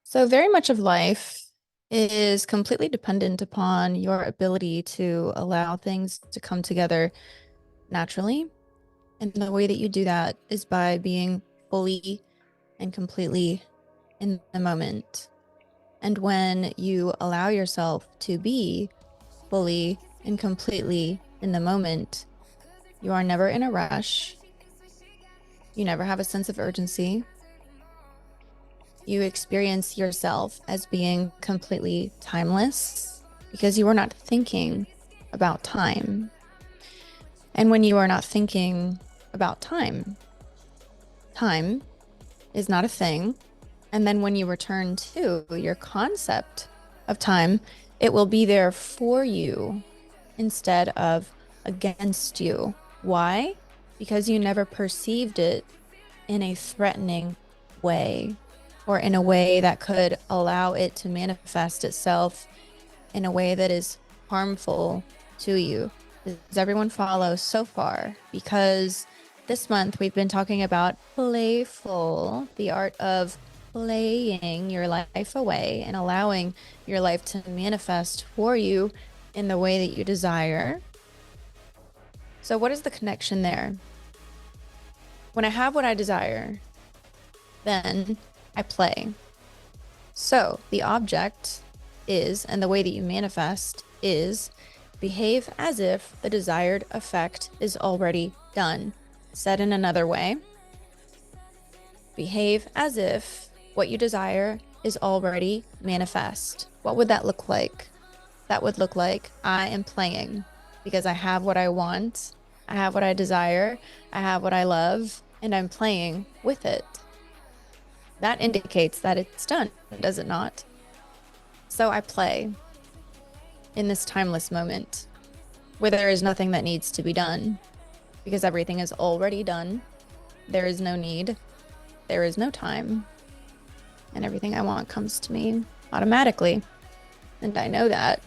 So, very much of life is completely dependent upon your ability to allow things to come together naturally. And the way that you do that is by being fully and completely in the moment. And when you allow yourself to be fully and completely in the moment, you are never in a rush. You never have a sense of urgency. You experience yourself as being completely timeless because you are not thinking about time. And when you are not thinking about time, time is not a thing. And then when you return to your concept of time, it will be there for you instead of against you. Why? Because you never perceived it in a threatening way or in a way that could allow it to manifest itself in a way that is harmful to you. Does everyone follow so far? Because this month we've been talking about playful, the art of playing your life away and allowing your life to manifest for you in the way that you desire. So, what is the connection there? When I have what I desire, then I play. So the object is, and the way that you manifest is, behave as if the desired effect is already done. Said in another way, behave as if what you desire is already manifest. What would that look like? That would look like I am playing because I have what I want, I have what I desire, I have what I love, and I'm playing with it. That indicates that it's done, does it not? So I play in this timeless moment where there is nothing that needs to be done because everything is already done. There is no need, there is no time, and everything I want comes to me automatically. And I know that.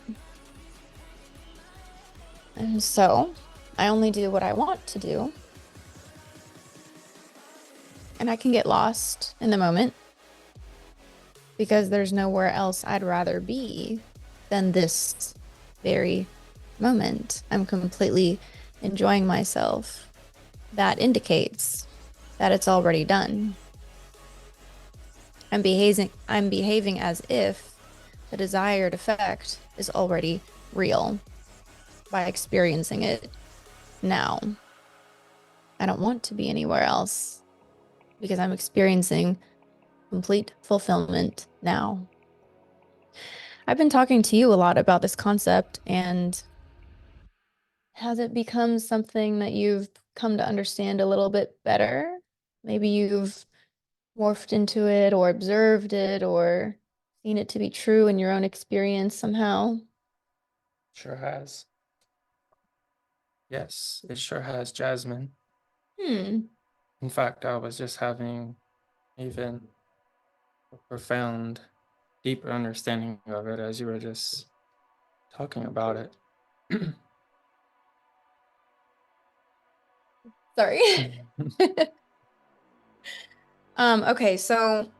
And so I only do what I want to do. And I can get lost in the moment because there's nowhere else I'd rather be than this very moment. I'm completely enjoying myself. That indicates that it's already done. I'm behaving as if the desired effect is already real by experiencing it now. I don't want to be anywhere else because I'm experiencing complete fulfillment now. I've been talking to you a lot about this concept, and has it become something that you've come to understand a little bit better? Maybe you've morphed into it or observed it or seen it to be true in your own experience somehow. Sure has. Yes, it sure has, Jasmine. Hmm. In fact, I was just having even a profound, deeper understanding of it as you were just talking about it. Sorry. Okay, so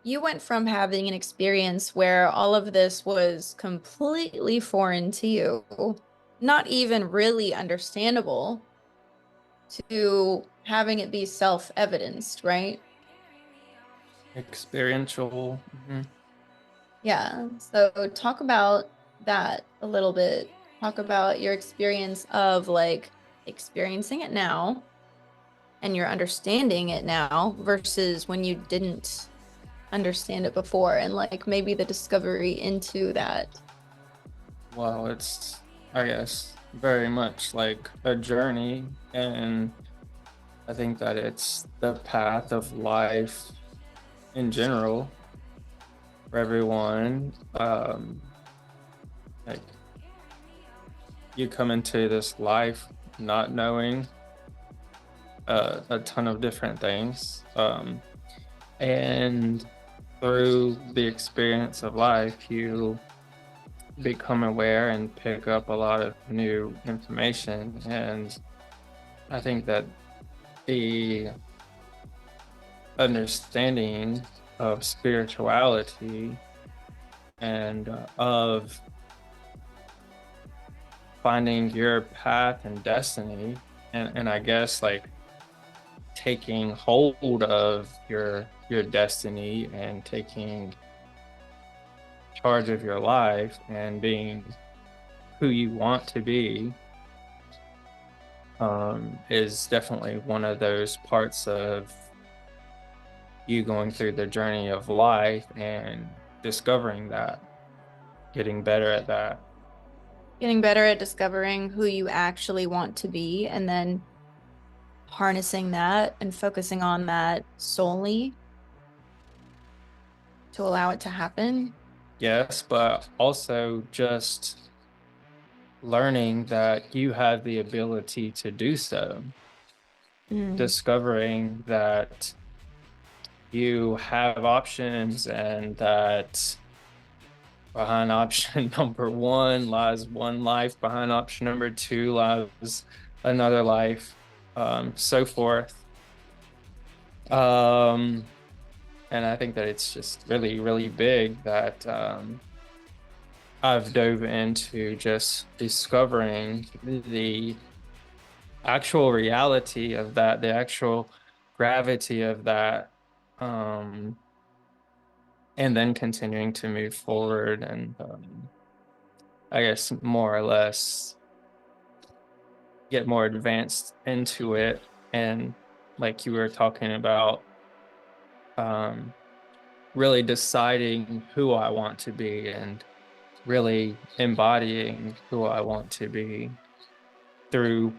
you went from having an experience where all of this was completely foreign to you, not even really understandable, to having it be self-evidenced, right? Experiential. Yeah. So talk about that a little bit. Talk about your experience of like experiencing it now and you're understanding it now versus when you didn't understand it before and like maybe the discovery into that. Well, it's, I guess, very much like a journey. And I think that it's the path of life in general for everyone. Like, you come into this life not knowing a ton of different things. And through the experience of life, you become aware and pick up a lot of new information. And I think that the understanding of spirituality and of finding your path and destiny, and I guess like taking hold of your destiny and taking charge of your life and being who you want to be, is definitely one of those parts of you going through the journey of life and discovering that, getting better at that. Getting better at discovering who you actually want to be and then harnessing that and focusing on that solely to allow it to happen. Yes, but also just learning that you have the ability to do so, Mm. discovering that you have options and that behind option number one lies one life, behind option number two lies another life, so forth. Um, and I think that it's just really, really big that I've dove into just discovering the actual reality of that, the actual gravity of that, um, and then continuing to move forward and I guess more or less get more advanced into it. And like you were talking about, um, really deciding who I want to be and really embodying who I want to be through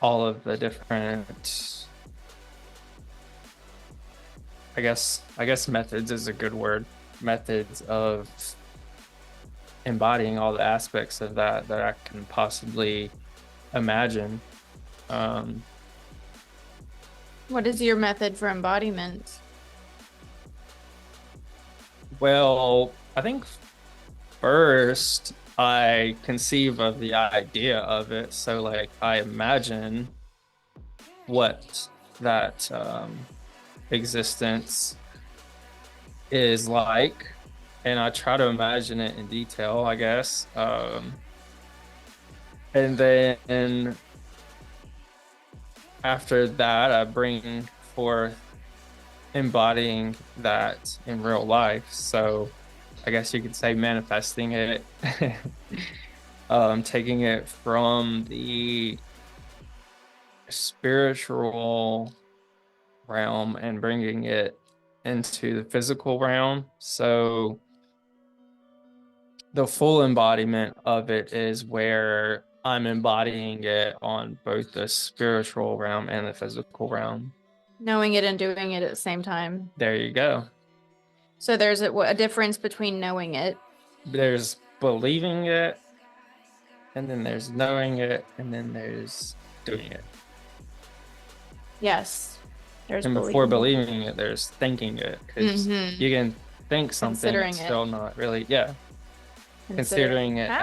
all of the different, I guess methods is a good word, methods of embodying all the aspects of that I can possibly imagine. Um, What is your method for embodiment? well, I think first I conceive of the idea of it. So like I imagine what that existence is like, and I try to imagine it in detail, I guess. And then after that, I bring forth embodying that in real life. So I guess you could say manifesting it, taking it from the spiritual realm and bringing it into the physical realm. So the full embodiment of it is where I'm embodying it on both the spiritual realm and the physical realm. Knowing it and doing it at the same time. There you go. So there's a difference between knowing it. There's believing it, and then there's knowing it, and then there's doing it. Yes, there's And before believing it. believing it, there's thinking it, because Mm-hmm. you can think something and Considering it. still not really, yeah, Considering considering it that.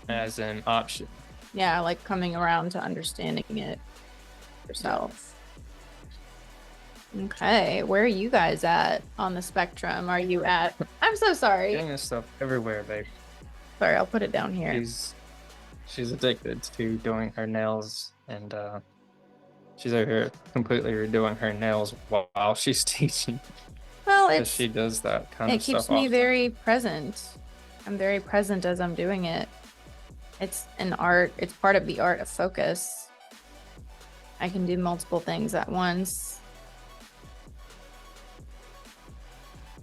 as an option. Yeah, like coming around to understanding it Yeah. yourself. Okay, where are you guys at on the spectrum? Are you at, I'm so sorry. Getting this stuff everywhere, babe. Sorry, I'll put it down here. She's addicted to doing her nails, and she's over here completely redoing her nails while she's teaching, Well, because she does that kind it of keeps stuff me often. very present. I'm very present as I'm doing it. It's an art, it's part of the art of focus. I can do multiple things at once.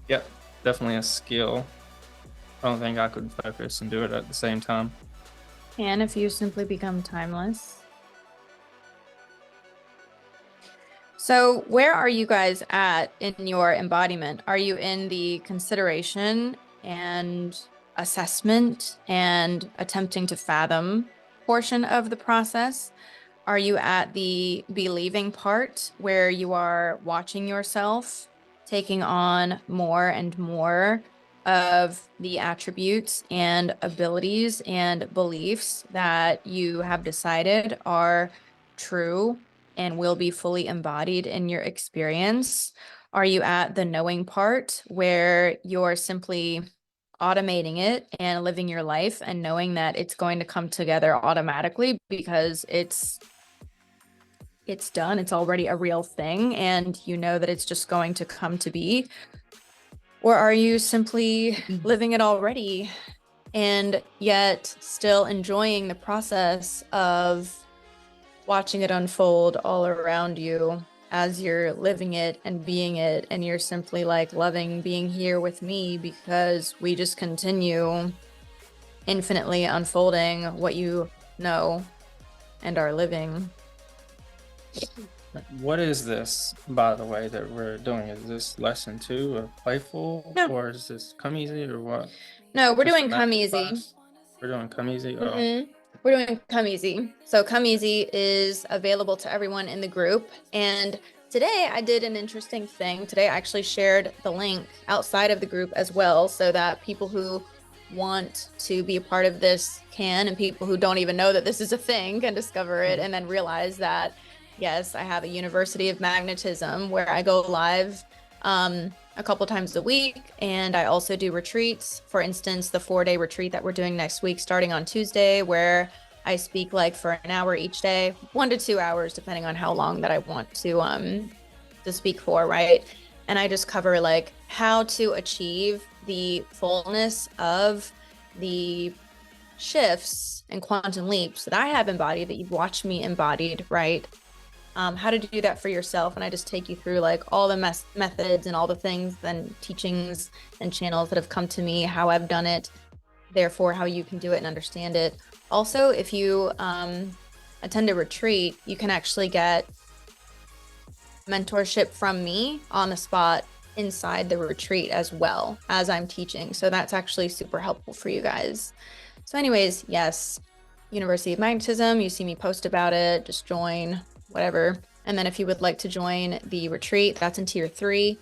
Yep, definitely a skill. I don't think I could focus and do it at the same time. And if you simply become timeless. So, where are you guys at in your embodiment? Are you in the consideration and assessment and attempting to fathom portion of the process? Are you at the believing part where you are watching yourself, taking on more and more of the attributes and abilities and beliefs that you have decided are true and will be fully embodied in your experience? Are you at the knowing part where you're simply automating it and living your life and knowing that it's going to come together automatically because it's done, it's already a real thing, and you know that it's just going to come to be? Or are you simply living it already and yet still enjoying the process of watching it unfold all around you as you're living it and being it, and you're simply like loving being here with me because we just continue infinitely unfolding what you know and are living? What is this, by the way, that we're doing? Is this lesson 2 of playful, No, or is this come easy, or what? no, we're Just a doing Come master Easy. class? We're doing come easy. Oh, Mm-mm. We're doing Come Easy. So Come Easy is available to everyone in the group. And today I did an interesting thing. Today I actually shared the link outside of the group as well, so that people who want to be a part of this can, and people who don't even know that this is a thing can discover it and then realize that, yes, I have a University of Magnetism where I go live a couple times a week, and I also do retreats. For instance, the 4-day retreat that we're doing next week starting on Tuesday, where I speak like for an hour each day, 1 to 2 hours depending on how long that I want to speak for, right? And I just cover like how to achieve the fullness of the shifts and quantum leaps that I have embodied, that you've watched me embodied, right? How to do that for yourself. And I just take you through like all the methods and all the things and teachings and channels that have come to me, how I've done it, therefore how you can do it and understand it. Also, if you attend a retreat, you can actually get mentorship from me on the spot inside the retreat as well as I'm teaching. So that's actually super helpful for you guys. So anyways, yes, University of Magnetism, you see me post about it, just join, whatever. And then if you would like to join the retreat, that's in tier 3.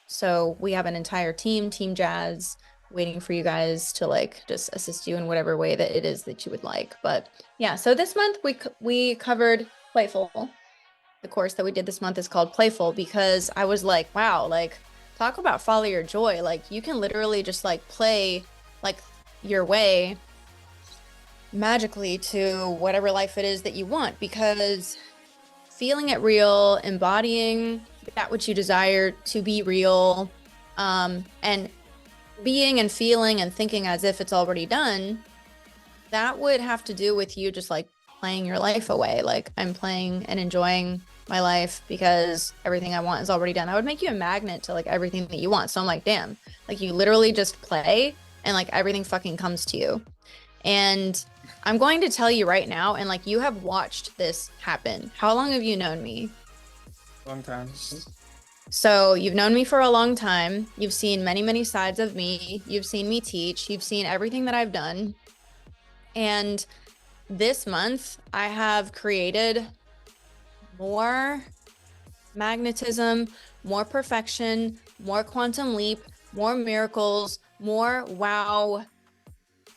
So we have an entire Team Jazz, waiting for you guys to like just assist you in whatever way that it is that you would like. But yeah, so this month we covered Playful. The course that we did this month is called Playful because I was like, wow, like talk about follow your joy. Like you can literally just like play like your way magically to whatever life it is that you want, because feeling it real, embodying that which you desire to be real, and being and feeling and thinking as if it's already done, that would have to do with you just like playing your life away. Like I'm playing and enjoying my life because everything I want is already done. That would make you a magnet to like everything that you want. So I'm like, damn, like you literally just play and like everything fucking comes to you. And I'm going to tell you right now, and like you have watched this happen. How long have you known me? long time. So you've known me for a long time. You've seen many, many sides of me. You've seen me teach. You've seen everything that I've done. And this month, I have created more magnetism, more perfection, more quantum leap, more miracles, more wow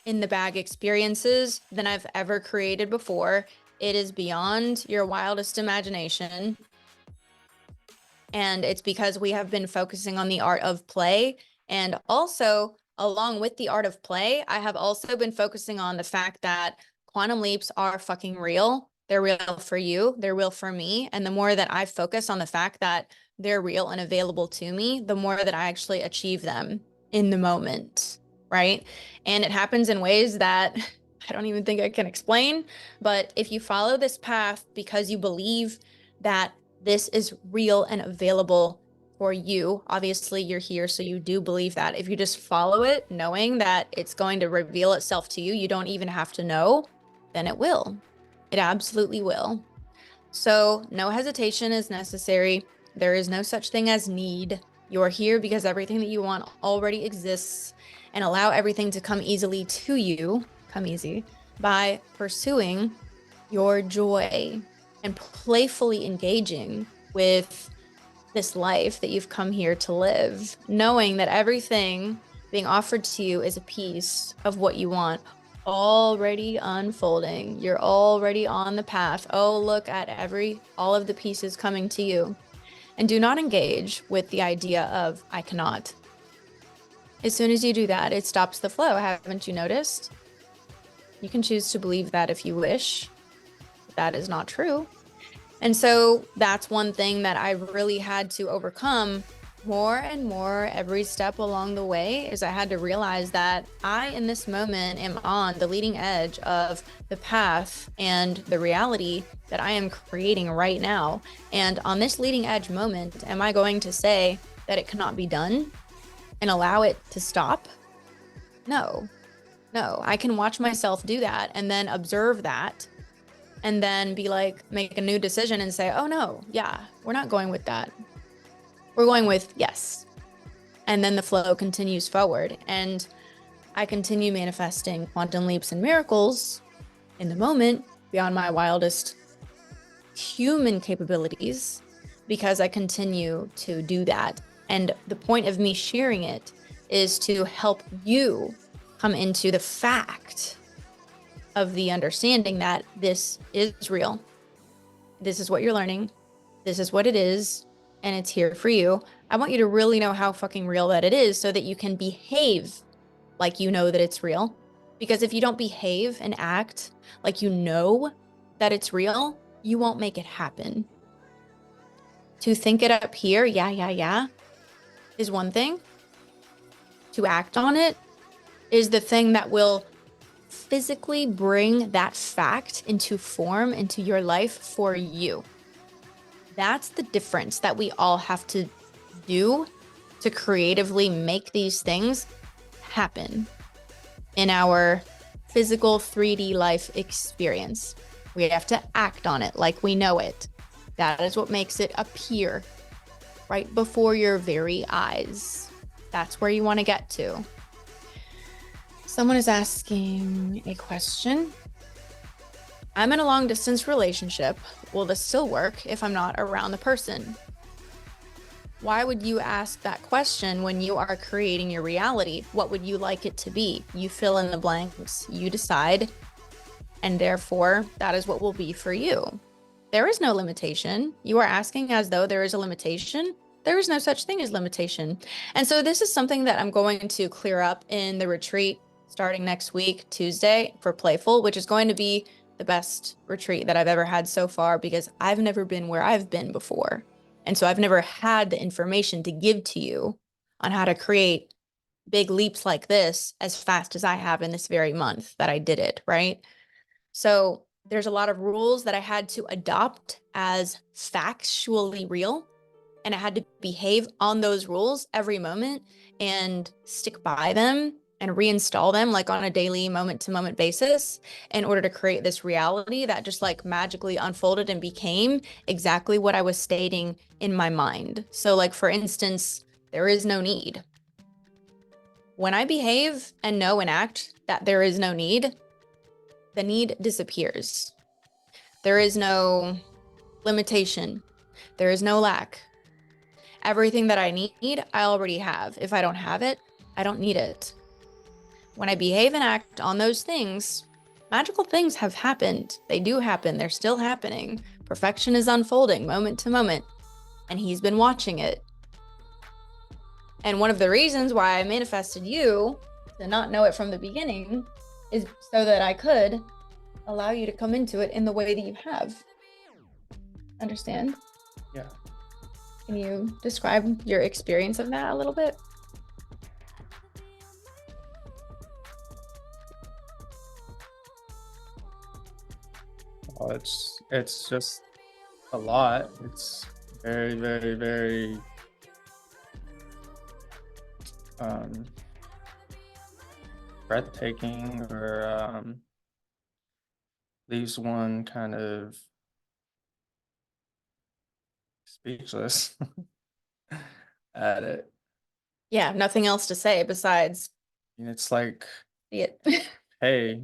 in the bag experiences than I've ever created before. It is beyond your wildest imagination. And it's because we have been focusing on the art of play. And also, along with the art of play, I have also been focusing on the fact that quantum leaps are fucking real. They're real for you. They're real for me. And the more that I focus on the fact that they're real and available to me, the more that I actually achieve them in the moment, right? And it happens in ways that I don't even think I can explain. But if you follow this path because you believe that this is real and available for you, obviously you're here, so you do believe that. If you just follow it, knowing that it's going to reveal itself to you, you don't even have to know, then it will. It absolutely will. So no hesitation is necessary. There is no such thing as need. You're here because everything that you want already exists, and allow everything to come easily to you, come easy, by pursuing your joy and playfully engaging with this life that you've come here to live, knowing that everything being offered to you is a piece of what you want already unfolding. You're already on the path. Oh, look at all of the pieces coming to you. And do not engage with the idea of I cannot. As soon as you do that, it stops the flow. Haven't you noticed? You can choose to believe that if you wish. That is not true. And so that's one thing that I really had to overcome more and more every step along the way is I had to realize that I, in this moment, am on the leading edge of the path and the reality that I am creating right now. And on this leading edge moment, am I going to say that it cannot be done and allow it to stop? No, no. I can watch myself do that and then observe that and then be like, make a new decision and say, oh no, yeah, we're not going with that. We're going with yes. And then the flow continues forward. And I continue manifesting quantum leaps and miracles in the moment beyond my wildest human capabilities because I continue to do that. And the point of me sharing it is to help you come into the fact of the understanding that this is real. This is what you're learning. This is what it is. And it's here for you. I want you to really know how fucking real that it is so that you can behave like you know that it's real. Because if you don't behave and act like you know that it's real, you won't make it happen. To think it up here, yeah, is one thing. To act on it is the thing that will physically bring that fact into form into your life for you. That's the difference that we all have to do to creatively make these things happen in our physical 3D life experience. We have to act on it like we know it. That is what makes it appear right before your very eyes. That's where you want to get to. Someone is asking a question. I'm in a long distance relationship. Will this still work if I'm not around the person? Why would you ask that question when you are creating your reality? What would you like it to be? You fill in the blanks, you decide, and therefore that is what will be for you. There is no limitation. You are asking as though there is a limitation. There is no such thing as limitation. And so this is something that I'm going to clear up in the retreat starting next week, Tuesday, for Playful, which is going to be the best retreat that I've ever had so far because I've never been where I've been before. And so I've never had the information to give to you on how to create big leaps like this as fast as I have in this very month that I did it, right? So there's a lot of rules that I had to adopt as factually real. And I had to behave on those rules every moment and stick by them and reinstall them like on a daily moment to moment basis in order to create this reality that just like magically unfolded and became exactly what I was stating in my mind. So like, for instance, there is no need. When I behave and know and act that there is no need, the need disappears. There is no limitation. There is no lack. Everything that I need, I already have. If I don't have it, I don't need it. When I behave and act on those things, magical things have happened. They do happen. They're still happening. Perfection is unfolding moment to moment, and he's been watching it. And one of the reasons why I manifested you to not know it from the beginning is so that I could allow you to come into it in the way that you have. Understand? Yeah. Can you describe your experience of that a little bit? Well, it's just a lot. It's very, very, very um breathtaking or leaves one kind of speechless at it. Yeah, nothing else to say besides And it's like, see it. hey,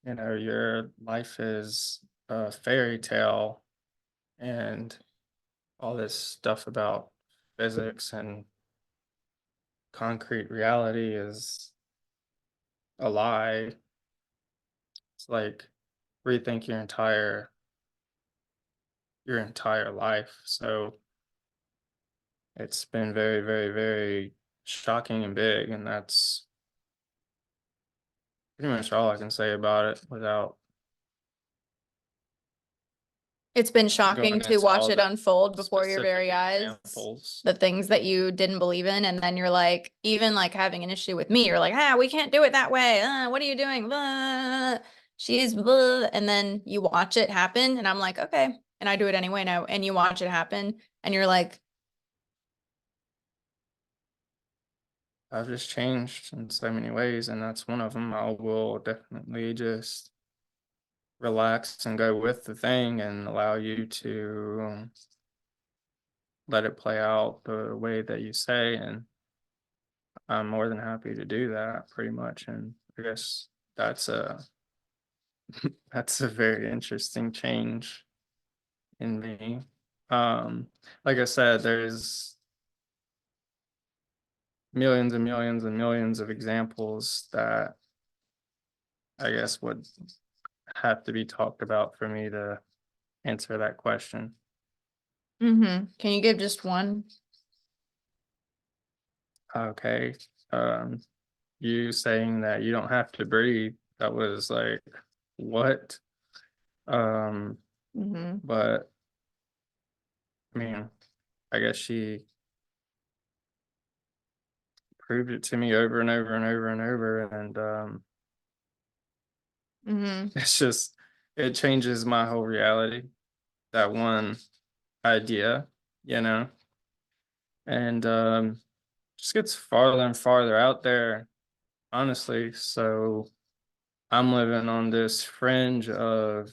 your life is a fairy tale and all this stuff about physics and concrete reality is a lie. It's like rethink your entire life. So it's been very, very, very shocking and big, and that's pretty much all I can say about it without It's been shocking going to into watch all it the unfold before your specific very eyes. examples. The things that you didn't believe in, and then you're like, even like having an issue with me, you're like, we can't do it that way. What are you doing? She's blah. And then you watch it happen, and I'm like, okay. And I do it anyway now. And you watch it happen, and you're like, I've just changed in so many ways, and that's one of them. I will definitely just relax and go with the thing and allow you to let it play out the way that you say. And I'm more than happy to do that pretty much. And I guess that's a that's a very interesting change in me. Um, like I said, there's millions and millions and millions of examples that I guess would have to be talked about for me to answer that question. Can you give just one? Okay. Um, you saying that you don't have to breathe, that was like, what? Um, but I mean, I guess she proved it to me over and over and over and over. And it's just, it changes my whole reality. That one idea, you know, and just gets farther and farther out there, honestly. So I'm living on this fringe of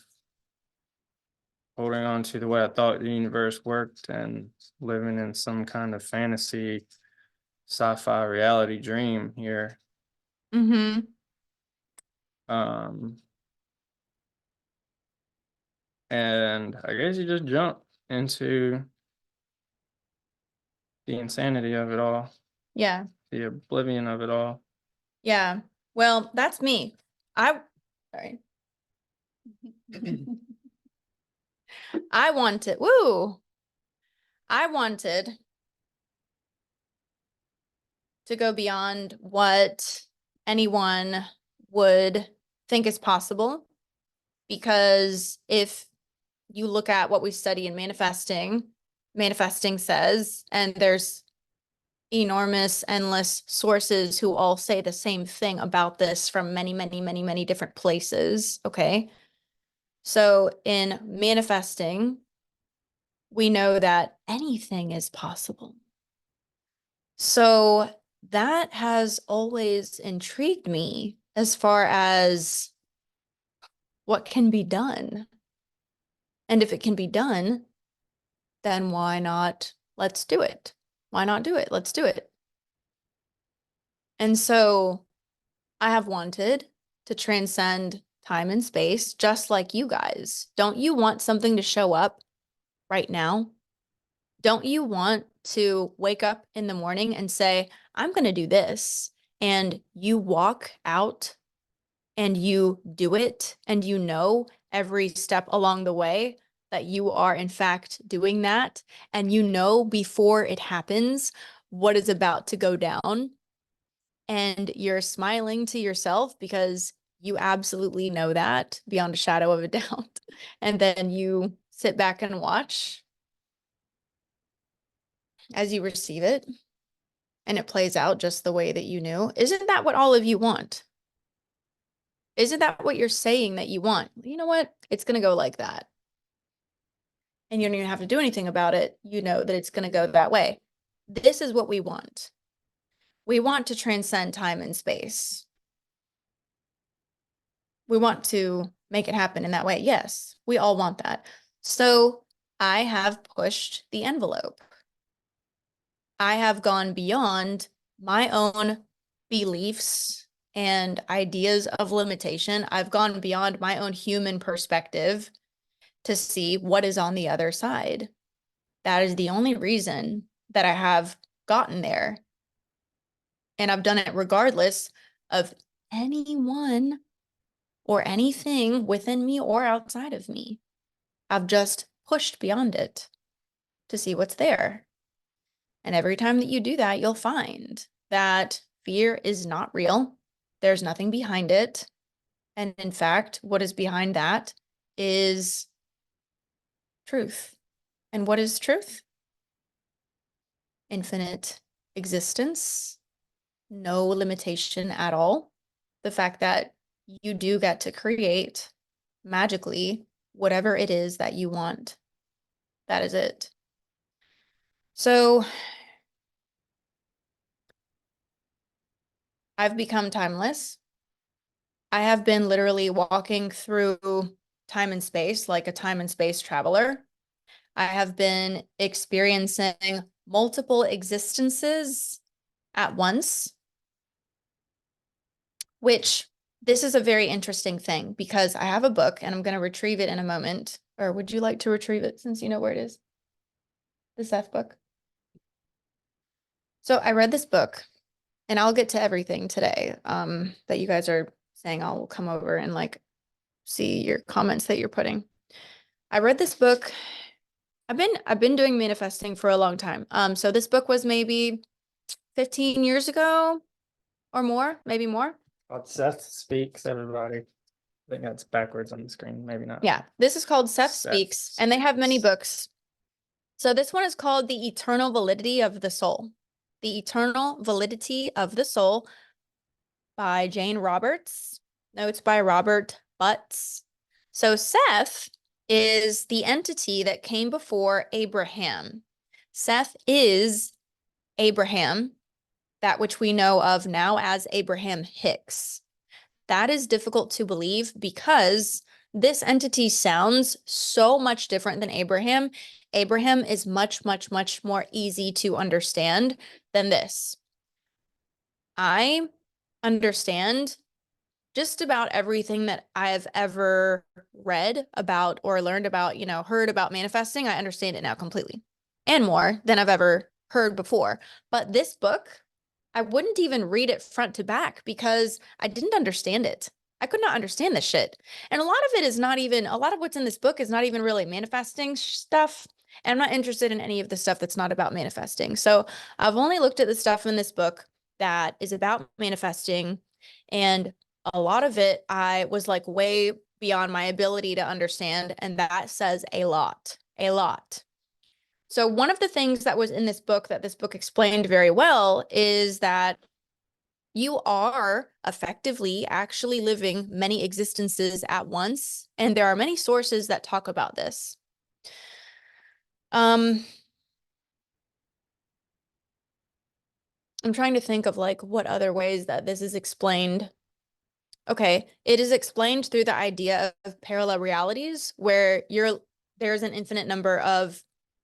holding on to the way I thought the universe worked and living in some kind of fantasy sci-fi reality dream here. Um, and I guess you just jump into the insanity of it all, Yeah. the oblivion of it all. Yeah. Well, that's me. Sorry. I wanted, woo, I wanted to go beyond what anyone would think is possible. Because if you look at what we study in manifesting says, and there's enormous, endless sources who all say the same thing about this from many, many, many, many different places. Okay. So in manifesting, we know that anything is possible. So that has always intrigued me as far as what can be done. And if it can be done, then why not? Let's do it. Why not do it? Let's do it. And so I have wanted to transcend time and space just like you guys. Don't you want something to show up right now? Don't you want to wake up in the morning and say, I'm going to do this? And you walk out and you do it, and you know every step along the way that you are in fact doing that, and you know before it happens what is about to go down, and you're smiling to yourself because you absolutely know that beyond a shadow of a doubt. And then you sit back and watch as you receive it, and it plays out just the way that you knew. Isn't that what all of you want? Isn't that what you're saying that you want? You know what? It's going to go like that. And you don't even have to do anything about it. You know that it's going to go that way. This is what we want. We want to transcend time and space. We want to make it happen in that way. Yes, we all want that. So I have pushed the envelope. I have gone beyond my own beliefs and ideas of limitation. I've gone beyond my own human perspective to see what is on the other side. That is the only reason that I have gotten there. And I've done it regardless of anyone or anything within me or outside of me. I've just pushed beyond it to see what's there. And every time that you do that, you'll find that fear is not real. There's nothing behind it. And in fact, what is behind that is truth. And what is truth? Infinite existence, no limitation at all. The fact that you do get to create magically whatever it is that you want. That is it. So I've become timeless. I have been literally walking through time and space like a time and space traveler. I have been experiencing multiple existences at once, which this is a very interesting thing because I have a book and I'm going to retrieve it in a moment. Or would you like to retrieve it since you know where it is? The Seth book. So I read this book and I'll get to everything today that you guys are saying. I'll come over and like see your comments that you're putting. I read this book. I've been doing manifesting for a long time. So this book was maybe 15 years ago or more, maybe more. Called Seth Speaks, everybody. I think that's backwards on the screen, maybe not. Yeah, this is called Seth Seth Speaks, and they have many Speaks. books. So this one is called The Eternal Validity of the Soul. The Eternal Validity of the Soul by Jane Roberts. No, it's by Robert Butts. So Seth is the entity that came before Abraham. Seth is Abraham, that which we know of now as Abraham Hicks. That is difficult to believe because this entity sounds so much different than Abraham. Abraham is much, much, much more easy to understand than this. I understand just about everything that I've ever read about or learned about, heard about manifesting. I understand it now completely and more than I've ever heard before. But this book, I wouldn't even read it front to back because I didn't understand it. I could not understand this shit. And a lot of it is not even, a lot of what's in this book is not even really manifesting stuff. And I'm not interested in any of the stuff that's not about manifesting. So I've only looked at the stuff in this book that is about manifesting. And a lot of it I was like way beyond my ability to understand. And that says a lot, a lot. So one of the things that was in this book that this book explained very well is that you are effectively actually living many existences at once. And there are many sources that talk about this. I'm trying to think of like what other ways that this is explained. Okay, it is explained through the idea of parallel realities where there's an infinite number of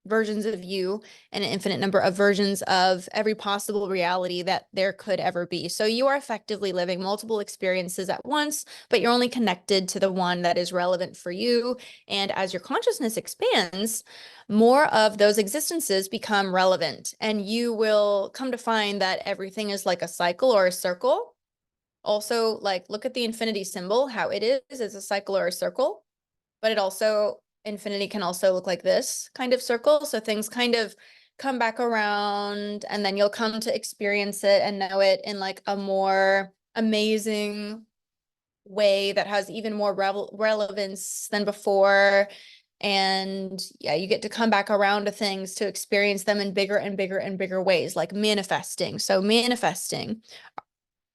versions of you and an infinite number of versions of every possible reality that there could ever be. So you are effectively living multiple experiences at once, but you're only connected to the one that is relevant for you. And as your consciousness expands, more of those existences become relevant, and you will come to find that everything is like a cycle or a circle. Also, like, look at the infinity symbol, how it is a cycle or a circle, but it also, infinity can also look like this kind of circle. So things kind of come back around and then you'll come to experience it and know it in like a more amazing way that has even more relevance than before. And yeah, you get to come back around to things to experience them in bigger and bigger and bigger ways, like manifesting. So manifesting,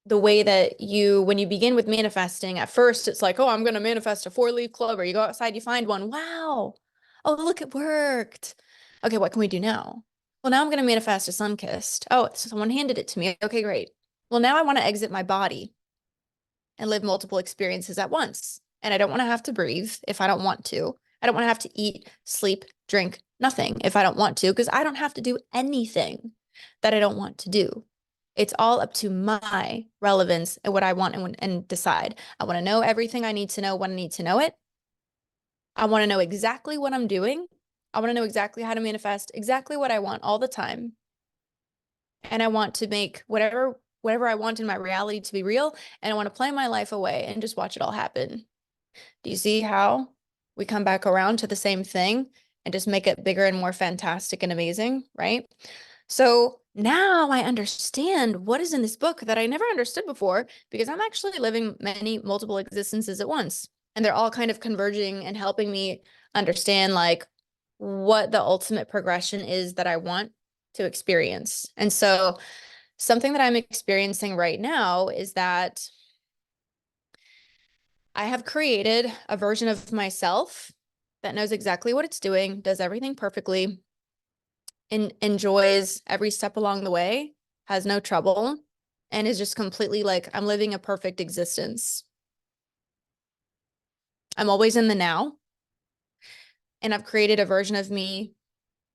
the way that when you begin with manifesting, at first it's like, oh, I'm going to manifest a 4-leaf clover. You go outside, you find one. Wow. Oh, look, it worked. Okay, what can we do now? Well, now I'm going to manifest a sun-kissed. Oh, someone handed it to me. Okay, great. Well, now I want to exit my body and live multiple experiences at once. And I don't want to have to breathe if I don't want to. I don't want to have to eat, sleep, drink, nothing if I don't want to, because I don't have to do anything that I don't want to do. It's all up to my relevance and what I want and decide. I want to know everything I need to know when I need to know it. I want to know exactly what I'm doing. I want to know exactly how to manifest exactly what I want all the time. And I want to make whatever I want in my reality to be real. And I want to play my life away and just watch it all happen. Do you see how we come back around to the same thing and just make it bigger and more fantastic and amazing, right? So now I understand what is in this book that I never understood before, because I'm actually living many multiple existences at once. And they're all kind of converging and helping me understand like what the ultimate progression is that I want to experience. And so something that I'm experiencing right now is that I have created a version of myself that knows exactly what it's doing, does everything perfectly, and enjoys every step along the way, has no trouble, and is just completely like, I'm living a perfect existence. I'm always in the now, and I've created a version of me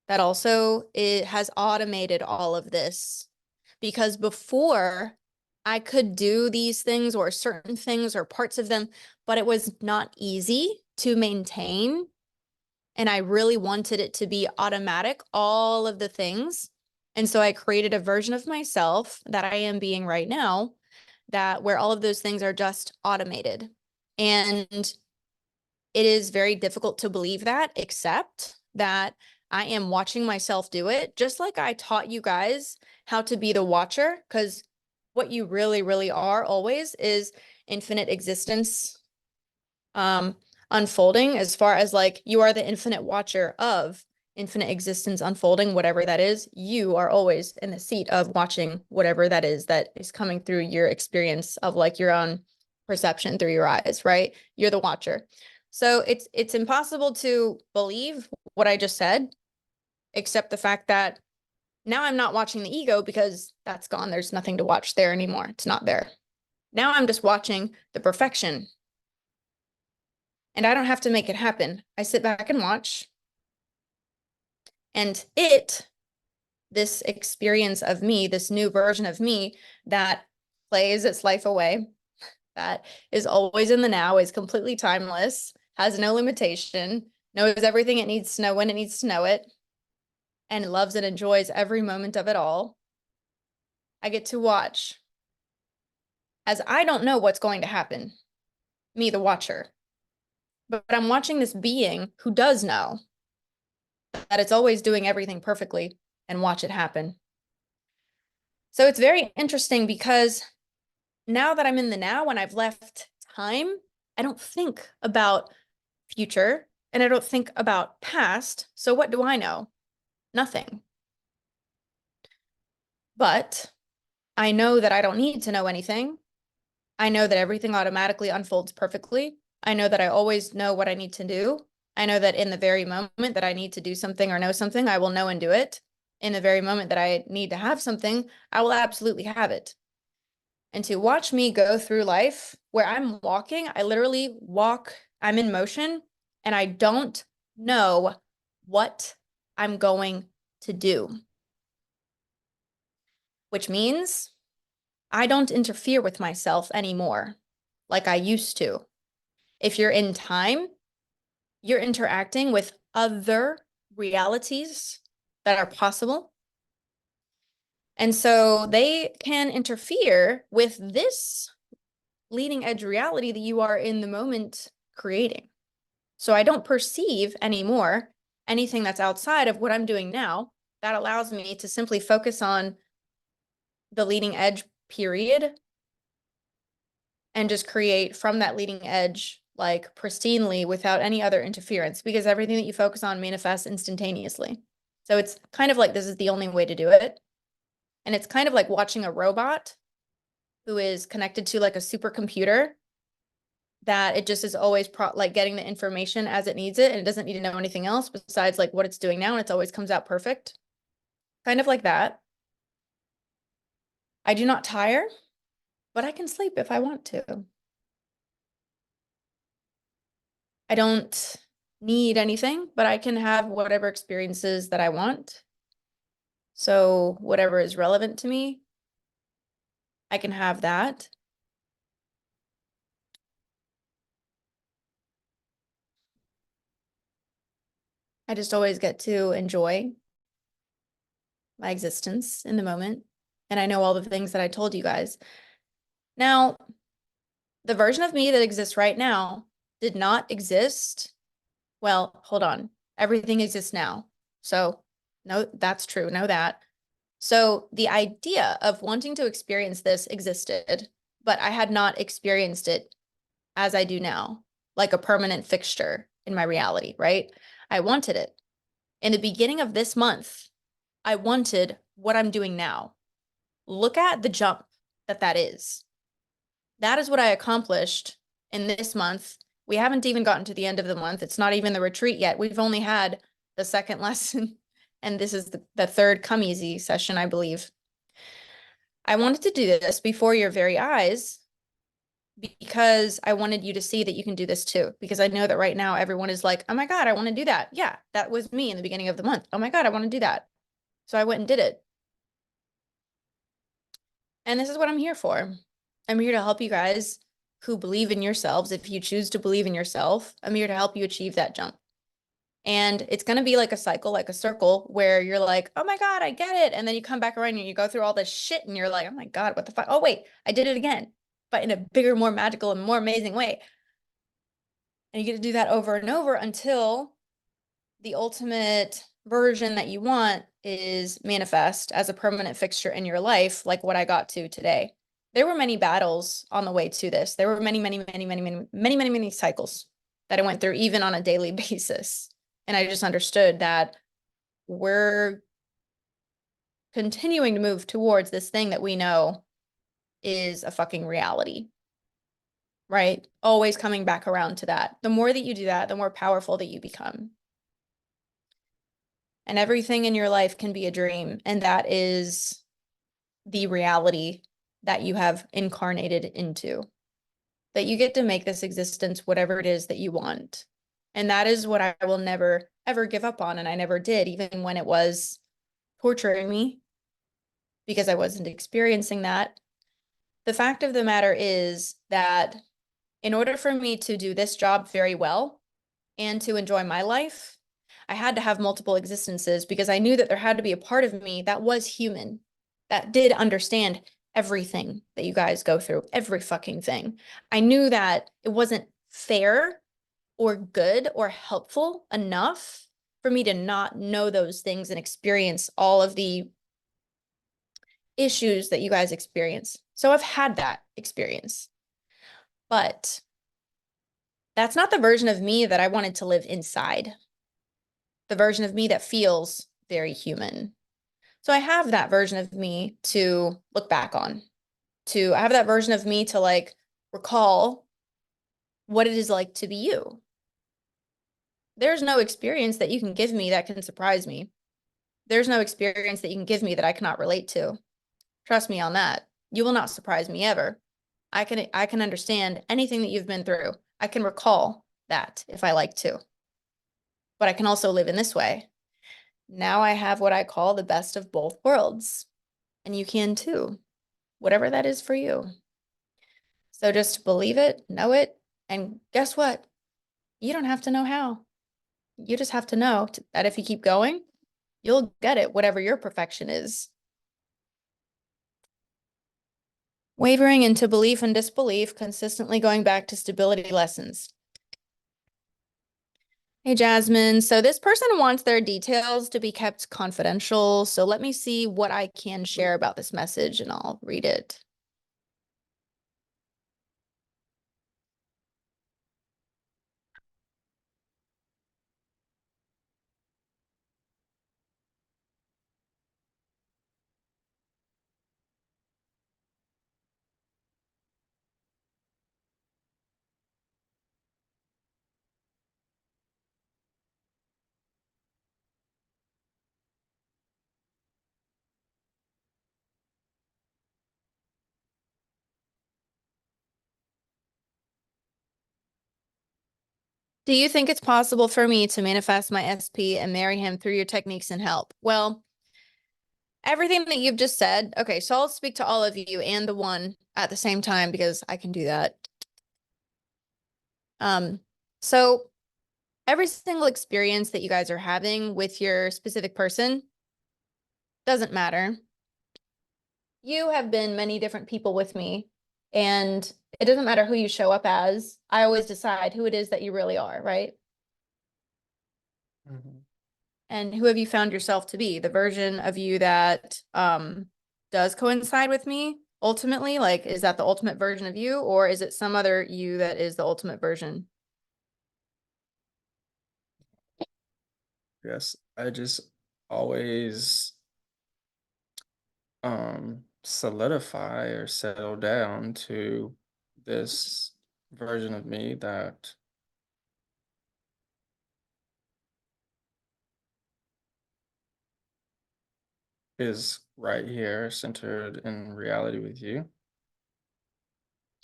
that also it has automated all of this. Because before I could do these things or certain things or parts of them, but it was not easy to maintain. And I really wanted it to be automatic, all of the things. And so I created a version of myself that I am being right now, that where all of those things are just automated. And it is very difficult to believe that, except that I am watching myself do it, just like I taught you guys how to be the watcher, because what you really, really are always is infinite existence unfolding, as far as like you are the infinite watcher of infinite existence unfolding, whatever that is. You are always in the seat of watching whatever that is coming through your experience of like your own perception through your eyes, right? You're the watcher. So it's impossible to believe what I just said, except the fact that now I'm not watching the ego because that's gone. There's nothing to watch there anymore. It's not there. Now I'm just watching the perfection. And I don't have to make it happen. I sit back and watch. And this experience of me, this new version of me that plays its life away, that is always in the now, is completely timeless, has no limitation, knows everything it needs to know when it needs to know it, and loves and enjoys every moment of it all. I get to watch as I don't know what's going to happen, me, the watcher, but I'm watching this being who does know that it's always doing everything perfectly and watch it happen. So it's very interesting because now that I'm in the now and I've left time, I don't think about future and I don't think about past. So what do I know? Nothing. But I know that I don't need to know anything. I know that everything automatically unfolds perfectly. I know that I always know what I need to do. I know that in the very moment that I need to do something or know something, I will know and do it. In the very moment that I need to have something, I will absolutely have it. And to watch me go through life where I'm walking, I literally walk, I'm in motion, and I don't know what I'm going to do, which means I don't interfere with myself anymore like I used to. If you're in time, you're interacting with other realities that are possible. And so they can interfere with this leading edge reality that you are in the moment creating. So I don't perceive anymore anything that's outside of what I'm doing now. That allows me to simply focus on the leading edge period and just create from that leading edge, like pristinely without any other interference, because everything that you focus on manifests instantaneously. So it's kind of like this is the only way to do it. And it's kind of like watching a robot who is connected to like a supercomputer that it just is always like getting the information as it needs it, and it doesn't need to know anything else besides like what it's doing now, and it always comes out perfect. Kind of like that. I do not tire, but I can sleep if I want to. I don't need anything, but I can have whatever experiences that I want. So whatever is relevant to me, I can have that. I just always get to enjoy my existence in the moment. And I know all the things that I told you guys. Now, the version of me that exists right now did not exist. Well, hold on. Everything exists now. So no, that's true. Know that. So the idea of wanting to experience this existed, but I had not experienced it as I do now, like a permanent fixture in my reality, right? I wanted it. In the beginning of this month, I wanted what I'm doing now. Look at the jump that is. That is what I accomplished in this month. We haven't even gotten to the end of the month. It's not even the retreat yet. We've only had the second lesson, and this is the third Come Easy session, I believe. I wanted to do this before your very eyes because I wanted you to see that you can do this too. Because I know that right now everyone is like, oh my God, I want to do that. Yeah, that was me in the beginning of the month. Oh my God, I want to do that. So I went and did it. And this is what I'm here for. I'm here to help you guys who believe in yourselves. If you choose to believe in yourself, I'm here to help you achieve that jump. And it's going to be like a cycle, like a circle where you're like, oh my God, I get it. And then you come back around and you go through all this shit and you're like, oh my God, what the fuck? Oh, wait, I did it again, but in a bigger, more magical and more amazing way. And you get to do that over and over until the ultimate version that you want is manifest as a permanent fixture in your life, like what I got to today. There were many battles on the way to this. There were many cycles that I went through, even on a daily basis. And I just understood that we're continuing to move towards this thing that we know is a fucking reality, right? Always coming back around to that. The more that you do that, the more powerful that you become. And everything in your life can be a dream. And that is the reality that you have incarnated into. That you get to make this existence whatever it is that you want. And that is what I will never, ever give up on. And I never did, even when it was torturing me because I wasn't experiencing that. The fact of the matter is that in order for me to do this job very well and to enjoy my life, I had to have multiple existences because I knew that there had to be a part of me that was human, that did understand everything that you guys go through, every fucking thing. I knew that it wasn't fair or good or helpful enough for me to not know those things and experience all of the issues that you guys experience. So I've had that experience. But that's not the version of me that I wanted to live inside. The version of me that feels very human. So I have that version of me to look back on. I have that version of me to like recall what it is like to be you. There's no experience that you can give me that can surprise me. There's no experience that you can give me that I cannot relate to. Trust me on that. You will not surprise me ever. I can understand anything that you've been through. I can recall that if I like to. But I can also live in this way. Now I have what I call the best of both worlds. And you can too, whatever that is for you. So just believe it, know it, and guess what? You don't have to know how. You just have to know that if you keep going, you'll get it, whatever your perfection is. Wavering into belief and disbelief, consistently going back to stability lessons. Hey, Jasmine. So this person wants their details to be kept confidential. So let me see what I can share about this message and I'll read it. Do you think it's possible for me to manifest my SP and marry him through your techniques and help? Well, everything that you've just said. Okay, so I'll speak to all of you and the one at the same time because I can do that. So every single experience that you guys are having with your specific person doesn't matter. You have been many different people with me, and it doesn't matter who you show up as. I always decide who it is that you really are, right? Mhm. And who have you found yourself to be? The version of you that does coincide with me ultimately? Like, is that the ultimate version of you, or is it some other you that is the ultimate version? Yes, I just always solidify or settle down to this version of me that is right here centered in reality with you.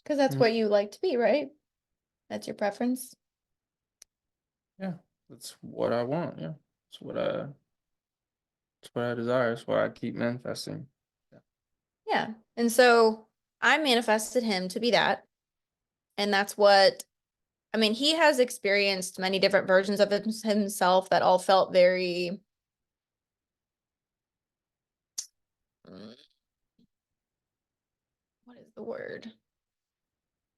Because that's Mm, what you like to be, right? That's your preference. yeah, that's what I want. Yeah, it's what I desire. It's what I keep manifesting. Yeah. Yeah. And so I manifested him to be that. And that's what, I mean, he has experienced many different versions of himself that all felt very, what is the word?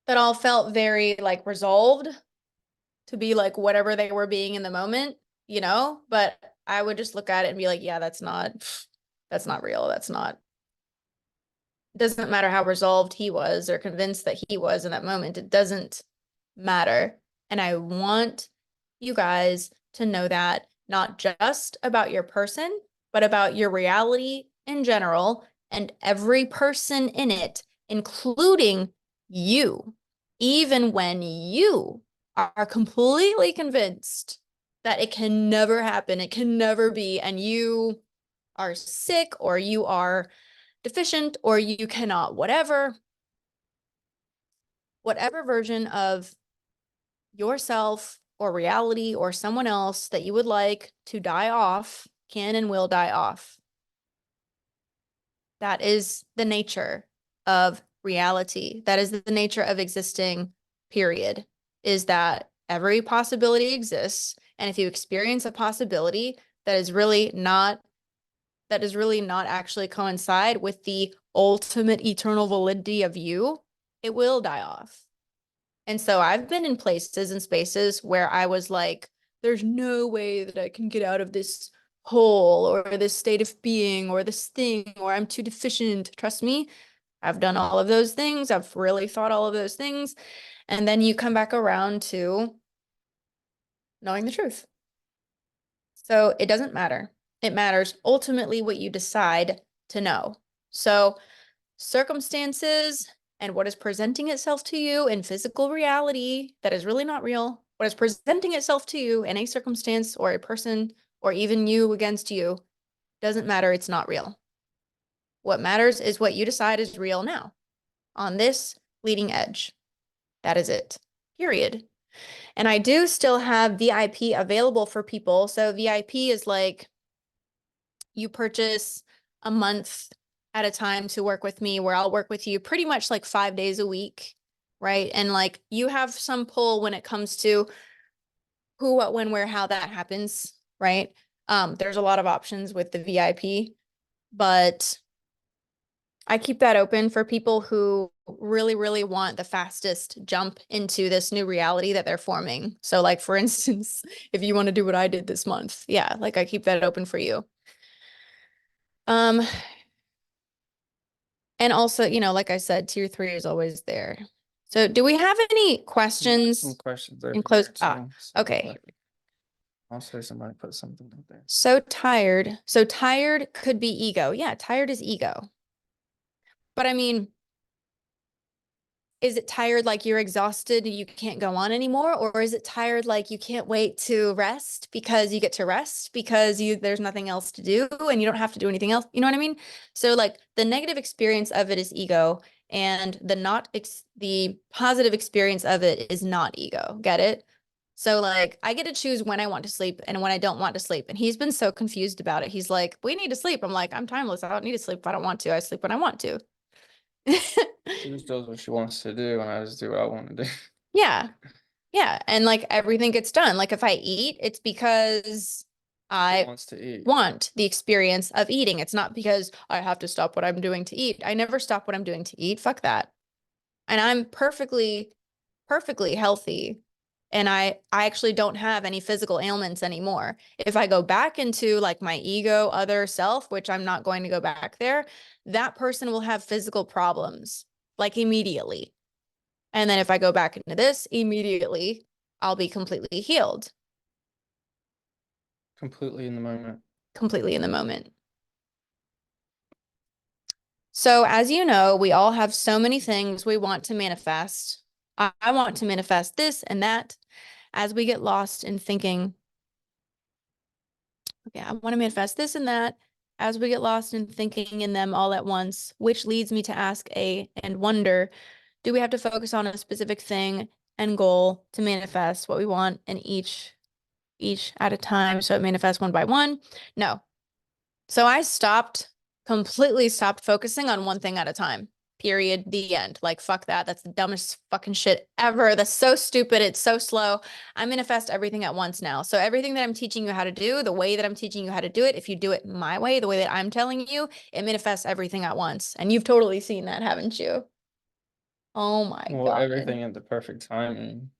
That all felt very like resolved to be like whatever they were being in the moment, you know? But I would just look at it and be like, yeah, that's not real. That's not, it doesn't matter how resolved he was or convinced that he was in that moment. It doesn't matter. And I want you guys to know that not just about your person, but about your reality in general and every person in it, including you, even when you are completely convinced that it can never happen, it can never be, and you are sick or you are deficient or you cannot, whatever version of yourself or reality or someone else that you would like to die off can and will die off. That is the nature of reality. That is the nature of existing, period. Is that every possibility exists. And if you experience a possibility that is really not actually coincide with the ultimate eternal validity of you, it will die off. And so I've been in places and spaces where I was like, there's no way that I can get out of this hole or this state of being or this thing, or I'm too deficient. Trust me, I've done all of those things. I've really thought all of those things. And then you come back around to knowing the truth. So it doesn't matter. It matters ultimately what you decide to know. So circumstances and what is presenting itself to you in physical reality that is really not real, what is presenting itself to you in a circumstance or a person or even you against you, doesn't matter. It's not real. What matters is what you decide is real now on this leading edge. That is it. Period. And I do still have VIP available for people. So VIP is like you purchase a month at a time to work with me, where I'll work with you pretty much like 5 days a week, right? And like you have some pull when it comes to who, what, when, where, how that happens, right? There's a lot of options with the VIP, but I keep that open for people who really, really want the fastest jump into this new reality that they're forming. So like, for instance, if you want to do what I did this month, yeah, like I keep that open for you. Um, And also, you know, like I said, tier 3 is always there. So do we have any Some questions questions in over close? here Ah, too. So okay. I'll say somebody put something up there. So tired. So tired could be ego. Yeah, tired is ego. But I mean, is it tired like you're exhausted and you can't go on anymore? Or is it tired like you can't wait to rest because you get to rest because there's nothing else to do and you don't have to do anything else? You know what I mean? So like the negative experience of it is ego, and the positive experience of it is not ego. Get it? So like I get to choose when I want to sleep and when I don't want to sleep. And he's been so confused about it. He's like, we need to sleep. I'm like, I'm timeless. I don't need to sleep if I don't want to. I sleep when I want to. She just does what she wants to do, and I just do what I want to do. Yeah. Yeah. And like everything gets done. Like if I eat, it's because She I wants to eat. want the experience of eating. It's not because I have to stop what I'm doing to eat. I never stop what I'm doing to eat. Fuck that. And I'm perfectly, perfectly healthy And I actually don't have any physical ailments anymore. If I go back into like my ego, other self, which I'm not going to go back there, that person will have physical problems like immediately. And then if I go back into this immediately, I'll be completely healed, Completely in the moment. completely in the moment. So, as you know, we all have so many things we want to manifest. I want to manifest this and that. As we get lost in thinking, okay, I want to manifest this and that. As we get lost in thinking in them all at once, which leads me to ask and wonder, do we have to focus on a specific thing and goal to manifest what we want in each at a time so it manifests one by one? No. So I completely stopped focusing on one thing at a time. Period. The end. Like, fuck that. That's the dumbest fucking shit ever. That's so stupid. It's so slow. I manifest everything at once now. So everything that I'm teaching you how to do, the way that I'm teaching you how to do it, if you do it my way, the way that I'm telling you, it manifests everything at once. And you've totally seen that, haven't you? Oh my Well, God. everything at the perfect timing.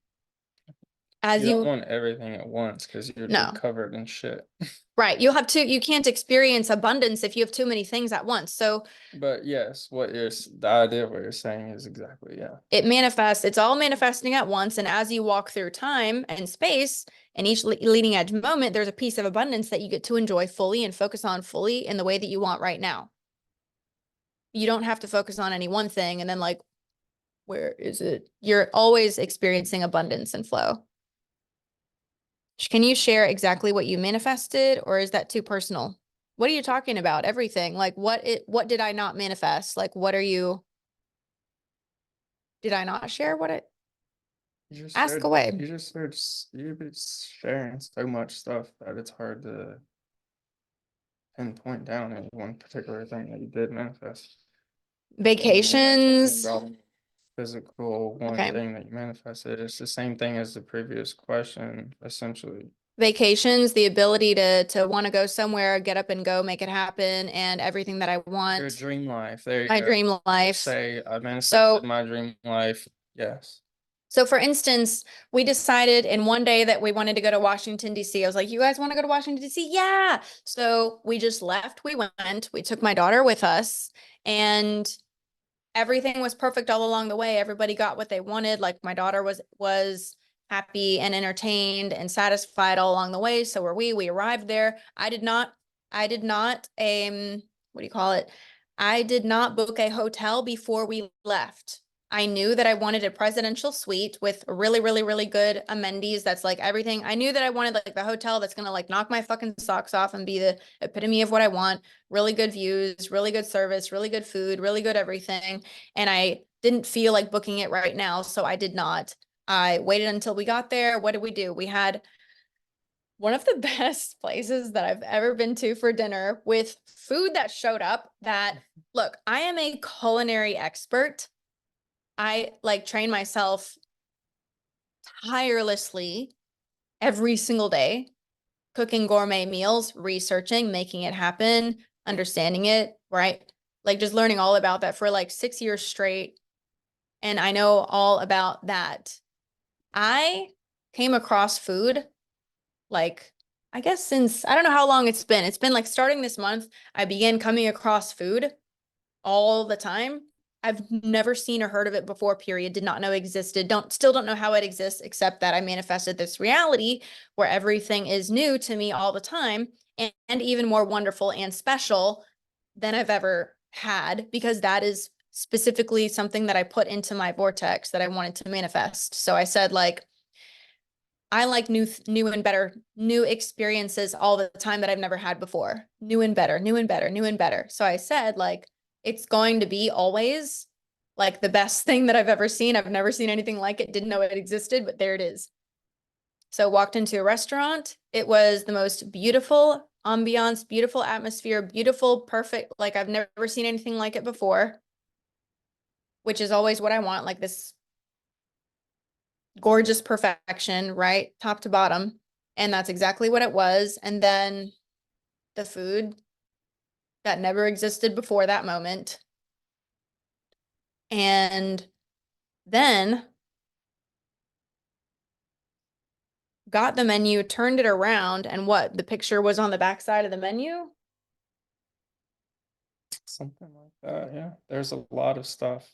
As You don't you want everything at once because you'll be No. covered in shit. Right. You can't experience abundance if you have too many things at once. So But yes, the idea of what you're saying is exactly, yeah. it's all manifesting at once. And as you walk through time and space and each leading edge moment, there's a piece of abundance that you get to enjoy fully and focus on fully in the way that you want right now. You don't have to focus on any one thing and then like, where is it? You're always experiencing abundance and flow. Can you share exactly what you manifested, or is that too personal? What are you talking about? Everything. Like what did I not manifest? Like did I not share what it ask away? You've been sharing so much stuff that it's hard to pinpoint down any one particular thing that you did manifest. And we're not talking Vacations. about physical one Okay. thing that you manifested. It's the same thing as the previous question, essentially. Vacations, the ability to want to go somewhere, get up and go, make it happen, and everything that I Your want, dream life. There you my go. dream life. Say I manifested So my dream life. Yes. So for instance, we decided in one day that we wanted to go to Washington, D.C. I was like, you guys want to go to Washington, D.C.? Yeah. So we just left. We went. We took my daughter with us, and everything was perfect all along the way. Everybody got what they wanted. Like my daughter was happy and entertained and satisfied all along the way. So were we. We arrived there. I did not what do you call it? I did not book a hotel before we left. I knew that I wanted a presidential suite with really, really, really good amenities. That's like everything. I knew that I wanted like the hotel that's gonna like knock my fucking socks off and be the epitome of what I want. Really good views, really good service, really good food, really good everything. And I didn't feel like booking it right now, so I did not. I waited until we got there. What did we do? We had one of the best places that I've ever been to for dinner with food that showed up that, look, I am a culinary expert. I like train myself tirelessly every single day, cooking gourmet meals, researching, making it happen, understanding it, right? Like just learning all about that for like 6 years straight. And I know all about that. I came across food like, I guess since I don't know how long it's been. It's been like starting this month, I began coming across food all the time. I've never seen or heard of it before, period. Did not know existed. Still don't know how it exists, except that I manifested this reality where everything is new to me all the time and even more wonderful and special than I've ever had, because that is specifically something that I put into my vortex that I wanted to manifest. So I said, like, I like new and better, new experiences all the time that I've never had before. New and better, new and better, new and better. So I said, like, it's going to be always like the best thing that I've ever seen. I've never seen anything like it, didn't know it existed, but there it is. So walked into a restaurant. It was the most beautiful ambiance, beautiful atmosphere, beautiful, perfect. Like I've never seen anything like it before, which is always what I want, like this gorgeous perfection, right? Top to bottom. And that's exactly what it was. And then the food that never existed before that moment. And then got the menu, turned it around, and what? The picture was on the back side of the menu? Something like that, yeah. There's a lot of stuff.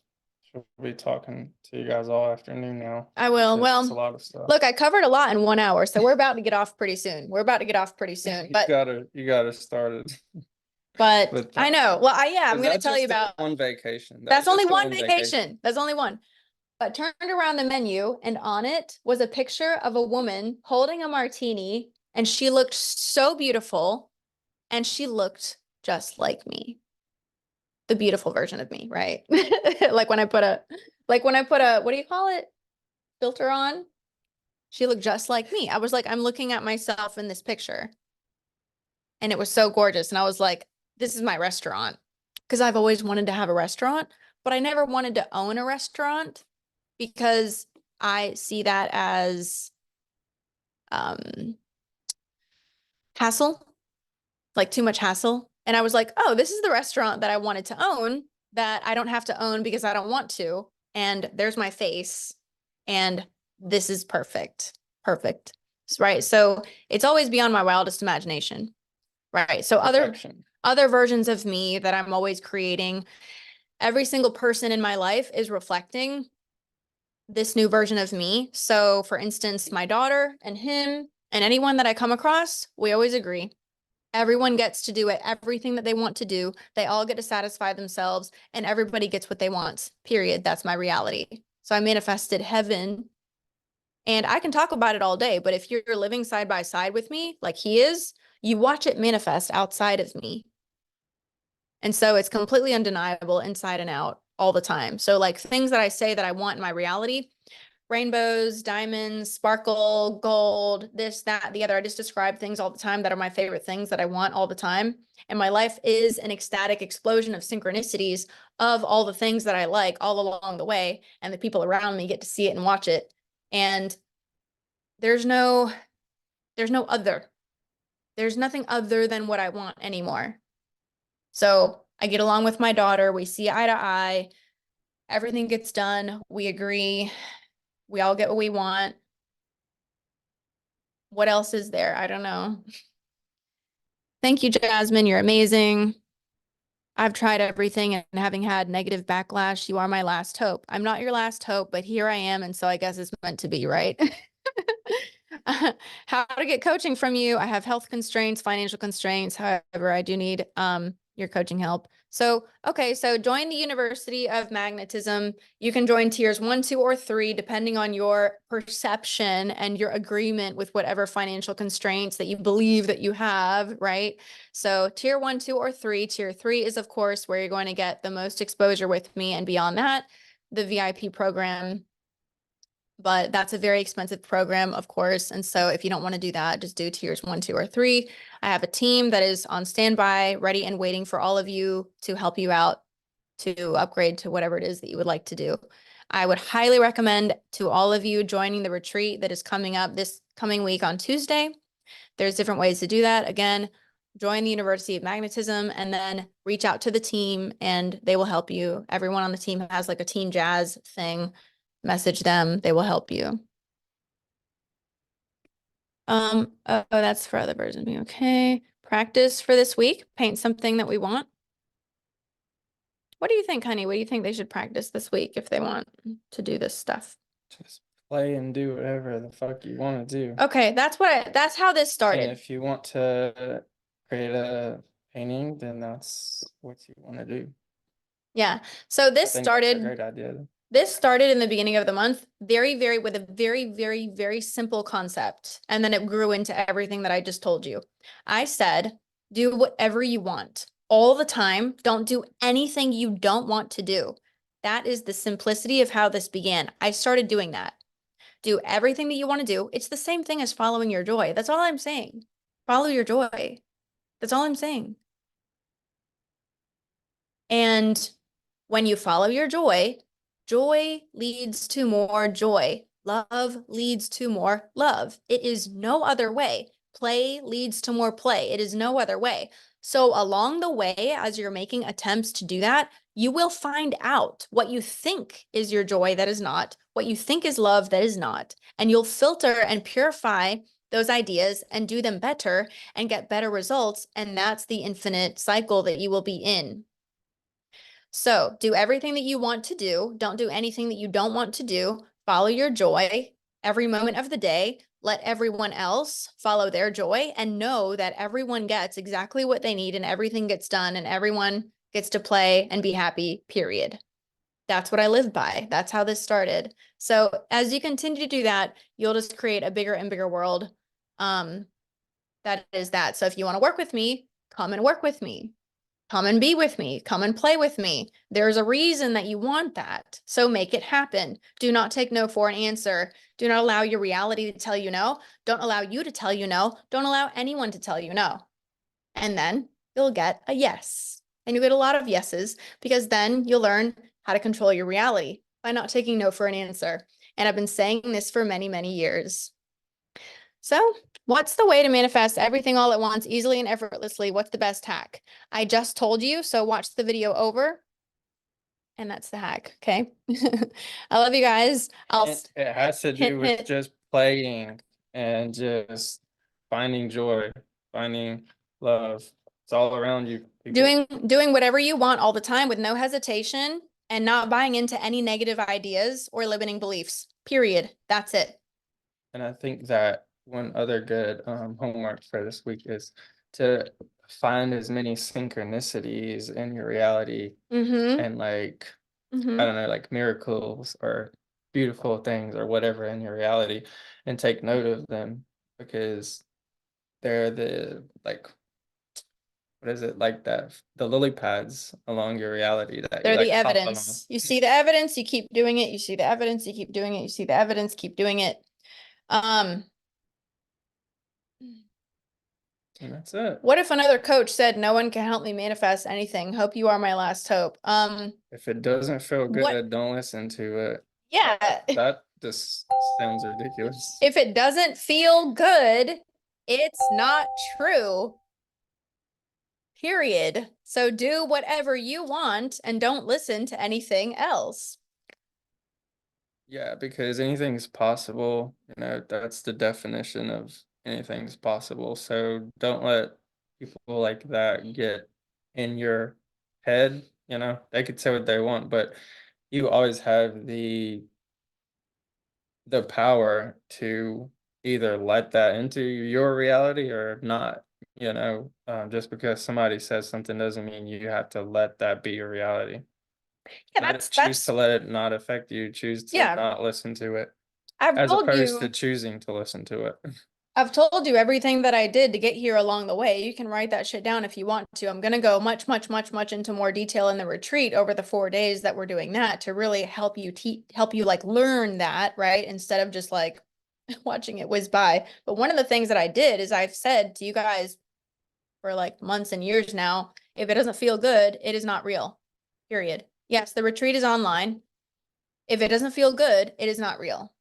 She'll be talking to you guys all afternoon now. I will. It's a Well, lot of stuff. look, I covered a lot in 1 hour, so we're about to get off pretty soon. We're about to get off pretty soon. You gotta start it But with I that. know. Well, yeah, I'm Is gonna that tell you just the about one vacation? that's That's only just the one one vacation. vacation. That's only one. But turned around the menu, and on it was a picture of a woman holding a martini, and she looked so beautiful, and she looked just like me. The beautiful version of me, right? Like when I put a, what do you call it? Filter on. She looked just like me. I was like, I'm looking at myself in this picture. And it was so gorgeous. And I was like, this is my restaurant. Because I've always wanted to have a restaurant, but I never wanted to own a restaurant because I see that as um hassle, like too much hassle. And I was like, oh, this is the restaurant that I wanted to own that I don't have to own because I don't want to. And there's my face. And this is perfect. Perfect. Right. So it's always beyond my wildest imagination. Right. So Perfection. other versions of me that I'm always creating, every single person in my life is reflecting this new version of me. So for instance, my daughter and him and anyone that I come across, we always agree. Everyone gets to do it, everything that they want to do. They all get to satisfy themselves and everybody gets what they want. Period. That's my reality. So I manifested heaven and I can talk about it all day, but if you're living side by side with me, like he is, you watch it manifest outside of me. And so it's completely undeniable inside and out all the time. So like things that I say that I want in my reality, rainbows, diamonds, sparkle, gold, this, that, the other. I just describe things all the time that are my favorite things that I want all the time. And my life is an ecstatic explosion of synchronicities of all the things that I like all along the way. And the people around me get to see it and watch it. And there's no, there's no other. There's nothing other than what I want anymore. So I get along with my daughter. We see eye to eye. Everything gets done. We agree. We all get what we want. What else is there? I don't know. Thank you, Jasmine. You're amazing. I've tried everything and having had negative backlash, you are my last hope. I'm not your last hope, but here I am. And so I guess it's meant to be, right? How to get coaching from you. I have health constraints, financial constraints. However, I do need your coaching help. So, okay, so join the University of Magnetism. You can join tiers 1, 2, or 3, depending on your perception and your agreement with whatever financial constraints that you believe that you have, right? So tier 1, 2, or 3. Tier 3 is, of course, where you're going to get the most exposure with me. And beyond that, the VIP program, but that's a very expensive program, of course. And so if you don't want to do that, just do tiers 1, 2, or 3. I have a team that is on standby, ready and waiting for all of you to help you out to upgrade to whatever it is that you would like to do. I would highly recommend to all of you joining the retreat that is coming up this coming week on Tuesday. There's different ways to do that. Again, join the University of Magnetism and then reach out to the team and they will help you. Everyone on the team has like a team jazz thing. Message them, they will help you. Oh, that's for other versions of me. Okay. Practice for this week. Paint something that we want. What do you think, honey? What do you think they should practice this week if they want to do this stuff? Just play and do whatever the fuck you want to do. Okay, that's how this And started. if you want to create a painting, then that's what you want to do. Yeah. So I this think that's a started great idea. This started in the beginning of the month, with a very simple concept. And then it grew into everything that I just told you. I said, do whatever you want all the time. Don't do anything you don't want to do. That is the simplicity of how this began. I started doing that. Do everything that you want to do. It's the same thing as following your joy. That's all I'm saying. Follow your joy. That's all I'm saying. And when you follow your joy, joy leads to more joy. Love leads to more love. It is no other way. Play leads to more play. It is no other way. So along the way, as you're making attempts to do that, you will find out what you think is your joy that is not, what you think is love that is not, and you'll filter and purify those ideas and do them better and get better results. And that's the infinite cycle that you will be in. So do everything that you want to do. Don't do anything that you don't want to do. Follow your joy every moment of the day. Let everyone else follow their joy and know that everyone gets exactly what they need and everything gets done and everyone gets to play and be happy, period. That's what I live by. That's how this started. So as you continue to do that, you'll just create a bigger and bigger world. That is that. So if you want to work with me, come and work with me. Come and be with me. Come and play with me. There's a reason that you want that. So make it happen. Do not take no for an answer. Do not allow your reality to tell you no. Don't allow you to tell you no. Don't allow anyone to tell you no. And then you'll get a yes. And you'll get a lot of yeses because then you'll learn how to control your reality by not taking no for an answer. And I've been saying this for many, many years. So what's the way to manifest everything all at once, easily and effortlessly? What's the best hack? I just told you, so watch the video over. And that's the hack, okay? I love you guys. It has to do with hint. just playing and just finding joy, finding love. It's all around you, people. Doing whatever you want all the time with no hesitation and not buying into any negative ideas or limiting beliefs. Period. That's it. And I think that one other good homework for this week is to find as many synchronicities in your reality Mm-hmm. and like Mm-hmm. I don't know, like miracles or beautiful things or whatever in your reality and take note of them because they're the like what is it like that the lily pads along your reality that you They're the like hop along. evidence. You see the evidence, you keep doing it. You see the evidence, you keep doing it. You see the evidence, keep doing it. Um, And that's it. What if another coach said, no one can help me manifest anything? Hope you are my last hope. If it doesn't feel What? good, don't listen to it. Yeah. That just sounds ridiculous. If it doesn't feel good, it's not true. Period. So do whatever you want and don't listen to anything else. Yeah, because anything's possible, you know, that's the definition of anything's possible. So don't let people like that get in your head, you know. They could say what they want, but you always have the power to either let that into your reality or not, you know. Just because somebody says something doesn't mean you have to let that be your reality. Yeah, Choose to let it not affect you, choose to yeah. not listen to it, I've as told opposed to you choosing to listen to it. I've told you everything that I did to get here along the way. You can write that shit down if you want to. I'm going to go much, much, much, much into more detail in the retreat over the 4 days that we're doing that to really help you like learn that, right? Instead of just like watching it whiz by. But one of the things that I did is I've said to you guys for like months and years now, if it doesn't feel good, it is not real. Period. Yes, the retreat is online. If it doesn't feel good, it is not real.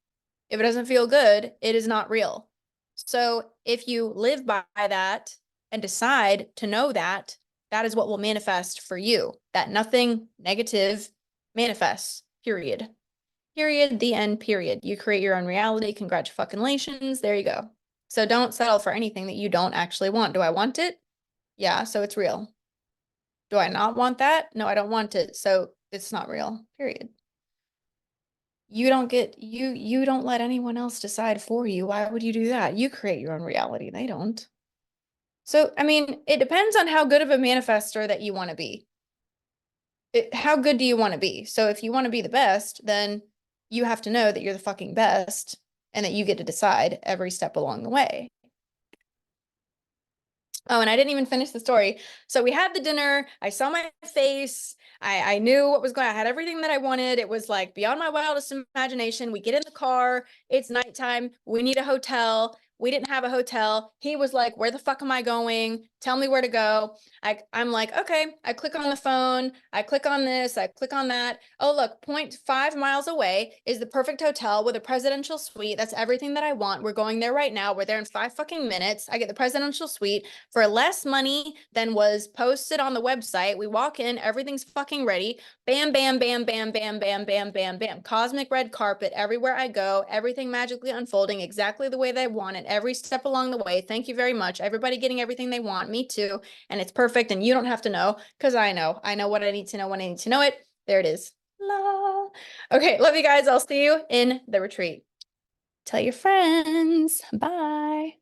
If it doesn't feel good, it is not real. So if you live by that and decide to know that, that is what will manifest for you, that nothing negative manifests, period. Period, the end, period. You create your own reality. Congratulations. There you go. So don't settle for anything that you don't actually want. Do I want it? Yeah, so it's real. Do I not want that? No, I don't want it. So it's not real, period. You don't let anyone else decide for you. Why would you do that? You create your own reality. They don't. So, I mean, it depends on how good of a manifester that you want to be. How good do you want to be? So if you want to be the best, then you have to know that you're the fucking best and that you get to decide every step along the way. Oh, and I didn't even finish the story. So we had the dinner. I saw my face. I knew what was going on. I had everything that I wanted. It was like beyond my wildest imagination. We get in the car. It's nighttime. We need a hotel. We didn't have a hotel. He was like, where the fuck am I going? Tell me where to go. I'm like, okay, I click on the phone, I click on this, I click on that. Oh, look, 0.5 miles away is the perfect hotel with a presidential suite. That's everything that I want. We're going there right now. We're there in 5 fucking minutes. I get the presidential suite for less money than was posted on the website. We walk in, everything's fucking ready. Bam, bam, bam, bam, bam, bam, bam, bam, bam. Cosmic red carpet everywhere I go. Everything magically unfolding exactly the way they want it every step along the way. Thank you very much. Everybody getting everything they want. Me too. And it's perfect. And you don't have to know because I know. I know what I need to know when I need to know it. There it is. La. Okay. Love you guys. I'll see you in the retreat. Tell your friends. Bye.